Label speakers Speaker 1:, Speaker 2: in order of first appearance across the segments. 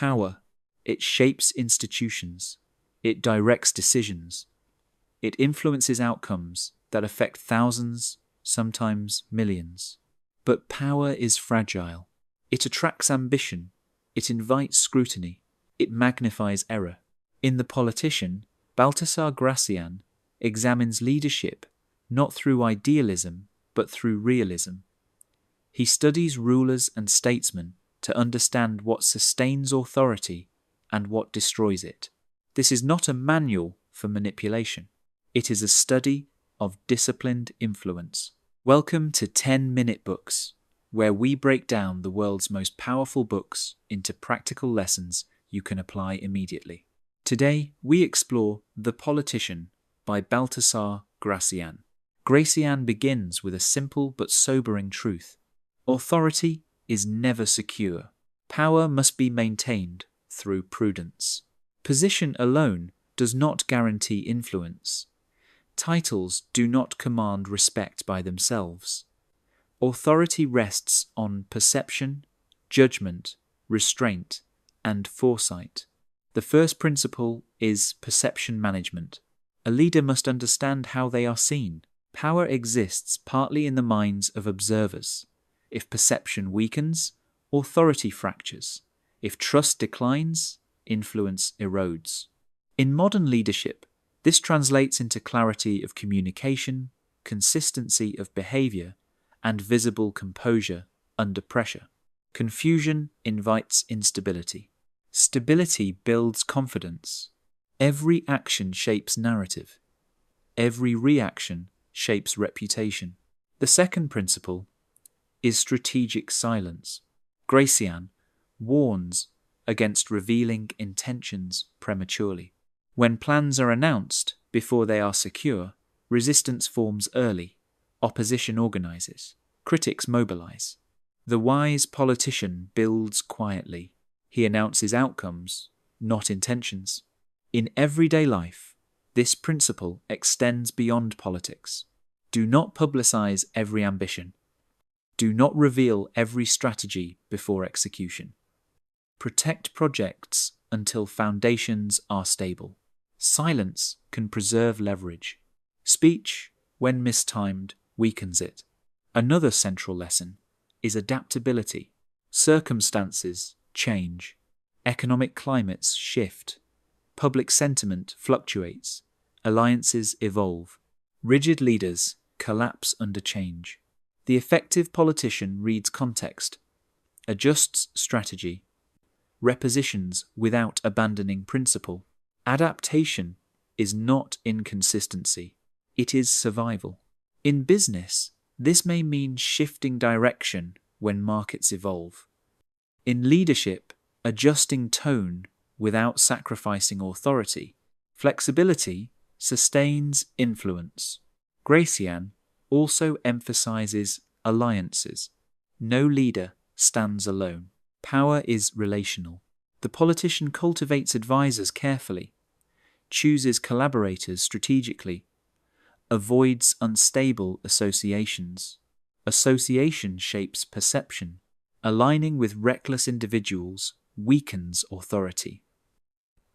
Speaker 1: Power. It shapes institutions. It directs decisions. It influences outcomes that affect thousands, sometimes millions. But power is fragile. It attracts ambition. It invites scrutiny. It magnifies error. In The Politician, Baltasar Gracián examines leadership not through idealism, but through realism. He studies rulers and statesmen to understand what sustains authority and what destroys it. This is not a manual for manipulation. It is a study of disciplined influence. Welcome to 10-Minute Books, where we break down the world's most powerful books into practical lessons you can apply immediately. Today, we explore The Politician by Baltasar Gracián. Gracian begins with a simple but sobering truth. Authority is never secure. Power must be maintained through prudence. Position alone does not guarantee influence. Titles do not command respect by themselves. Authority rests on perception, judgment, restraint, and foresight. The first principle is perception management. A leader must understand how they are seen. Power exists partly in the minds of observers. If perception weakens, authority fractures. If trust declines, influence erodes. In modern leadership, this translates into clarity of communication, consistency of behavior, and visible composure under pressure. Confusion invites instability. Stability builds confidence. Every action shapes narrative. Every reaction shapes reputation. The second principle is strategic silence. Gracian warns against revealing intentions prematurely. When plans are announced before they are secure, resistance forms early, opposition organizes, critics mobilize. The wise politician builds quietly. He announces outcomes, not intentions. In everyday life, this principle extends beyond politics. Do not publicize every ambition. Do not reveal every strategy before execution. Protect projects until foundations are stable. Silence can preserve leverage. Speech, when mistimed, weakens it. Another central lesson is adaptability. Circumstances change. Economic climates shift. Public sentiment fluctuates. Alliances evolve. Rigid leaders collapse under change. The effective politician reads context, adjusts strategy, repositions without abandoning principle. Adaptation is not inconsistency, it is survival. In business, this may mean shifting direction when markets evolve. In leadership, adjusting tone without sacrificing authority. Flexibility sustains influence. Gracian also emphasizes alliances. No leader stands alone. Power is relational. The politician cultivates advisors carefully, chooses collaborators strategically, avoids unstable associations. Association shapes perception. Aligning with reckless individuals weakens authority.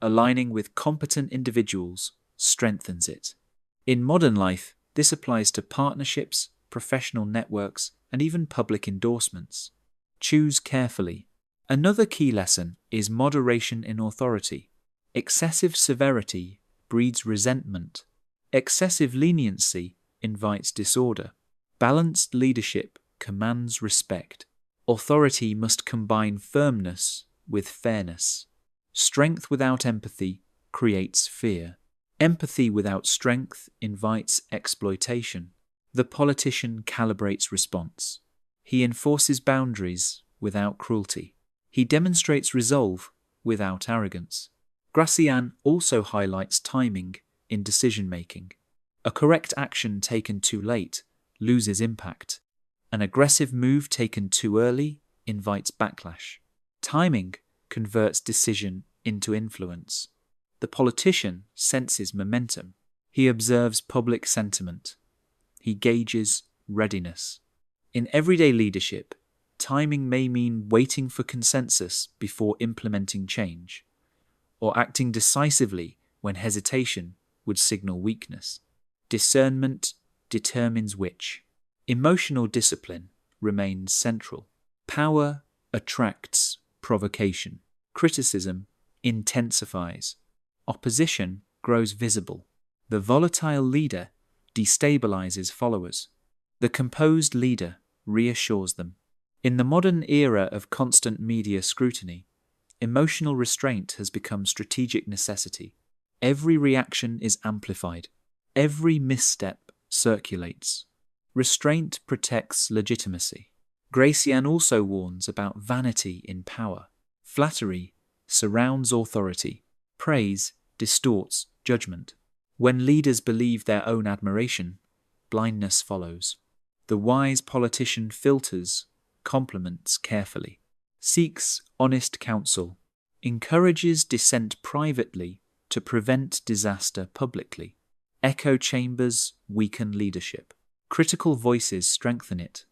Speaker 1: Aligning with competent individuals strengthens it. In modern life, this applies to partnerships, professional networks, and even public endorsements. Choose carefully. Another key lesson is moderation in authority. Excessive severity breeds resentment. Excessive leniency invites disorder. Balanced leadership commands respect. Authority must combine firmness with fairness. Strength without empathy creates fear. Empathy without strength invites exploitation. The politician calibrates response. He enforces boundaries without cruelty. He demonstrates resolve without arrogance. Gracian also highlights timing in decision-making. A correct action taken too late loses impact. An aggressive move taken too early invites backlash. Timing converts decision into influence. The politician senses momentum. He observes public sentiment. He gauges readiness. In everyday leadership, Timing may mean waiting for consensus before implementing change, or acting decisively when hesitation would signal weakness. Discernment determines which. Emotional discipline remains central. Power attracts provocation. Criticism intensifies. Opposition grows visible. The volatile leader destabilizes followers. The composed leader reassures them. In the modern era of constant media scrutiny, emotional restraint has become strategic necessity. Every reaction is amplified. Every misstep circulates. Restraint protects legitimacy. Gracian also warns about vanity in power. Flattery surrounds authority. Praise distorts judgment. When leaders believe their own admiration, blindness follows. The wise politician filters compliments carefully, seeks honest counsel, encourages dissent privately to prevent disaster publicly. Echo chambers weaken leadership. Critical voices strengthen it.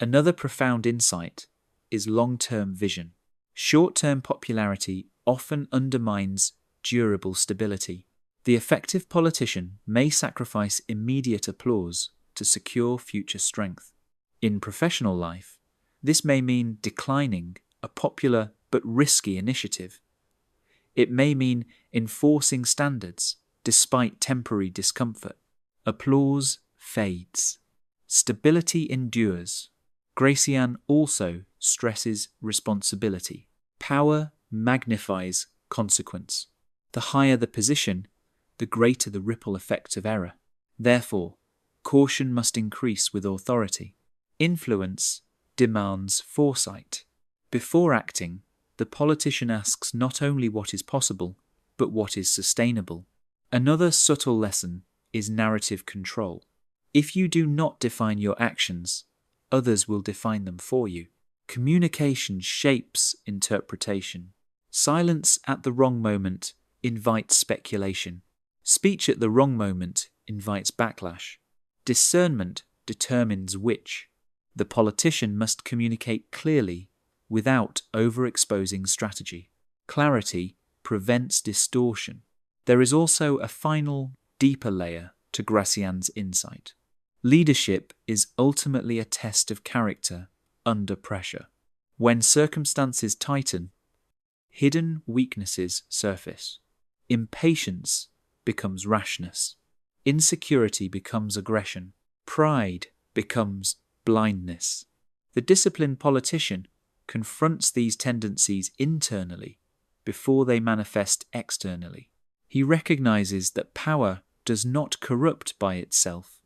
Speaker 1: Another profound insight is long-term vision. Short-term popularity often undermines durable stability. The effective politician may sacrifice immediate applause to secure future strength. In professional life, this may mean declining a popular but risky initiative. It may mean enforcing standards despite temporary discomfort. Applause fades. Stability endures. Gracian also stresses responsibility. Power magnifies consequence. The higher the position, the greater the ripple effect of error. Therefore, caution must increase with authority. Influence demands foresight. Before acting, the politician asks not only what is possible, but what is sustainable. Another subtle lesson is narrative control. If you do not define your actions, others will define them for you. Communication shapes interpretation. Silence at the wrong moment invites speculation. Speech at the wrong moment invites backlash. Discernment determines which. The politician must communicate clearly without overexposing strategy. Clarity prevents distortion. There is also a final, deeper layer to Gracian's insight. Leadership is ultimately a test of character under pressure. When circumstances tighten, hidden weaknesses surface. Impatience becomes rashness. Insecurity becomes aggression. Pride becomes blindness. The disciplined politician confronts these tendencies internally before they manifest externally. He recognizes that power does not corrupt by itself.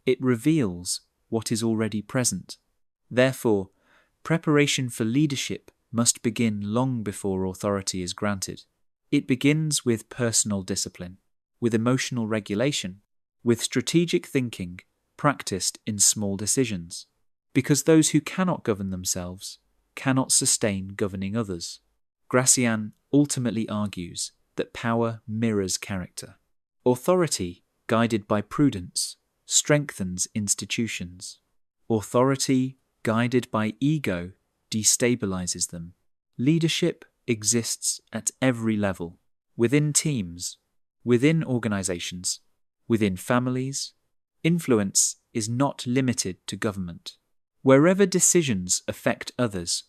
Speaker 1: It reveals what is already present. Therefore, preparation for leadership must begin long before authority is granted. It begins with personal discipline, with emotional regulation, with strategic thinking practiced in small decisions, because those who cannot govern themselves cannot sustain governing others. Gracian ultimately argues that power mirrors character. Authority, guided by prudence, strengthens institutions. Authority, guided by ego, destabilizes them. Leadership exists at every level, within teams, within organizations, within families. Influence is not limited to government. Wherever decisions affect others,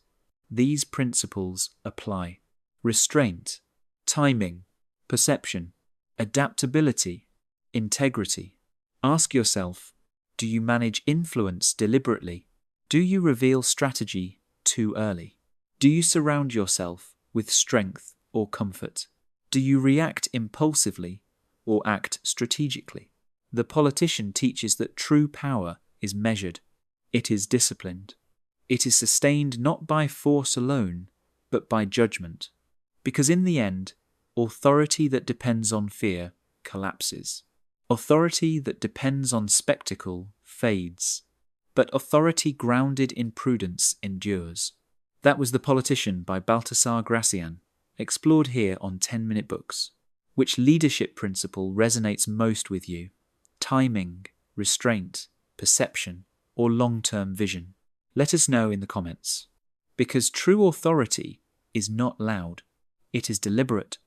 Speaker 1: these principles apply. Restraint, timing, perception, adaptability, integrity. Ask yourself, do you manage influence deliberately? Do you reveal strategy too early? Do you surround yourself with strength or comfort? Do you react impulsively or act strategically? The politician teaches that true power is measured. It is disciplined. It is sustained not by force alone, but by judgment. Because in the end, authority that depends on fear collapses. Authority that depends on spectacle fades. But authority grounded in prudence endures. That was The Politician by Baltasar Gracián, explored here on 10-Minute Books. Which leadership principle resonates most with you? Timing, restraint, perception, or long-term vision? Let us know in the comments. Because true authority is not loud, it is deliberate.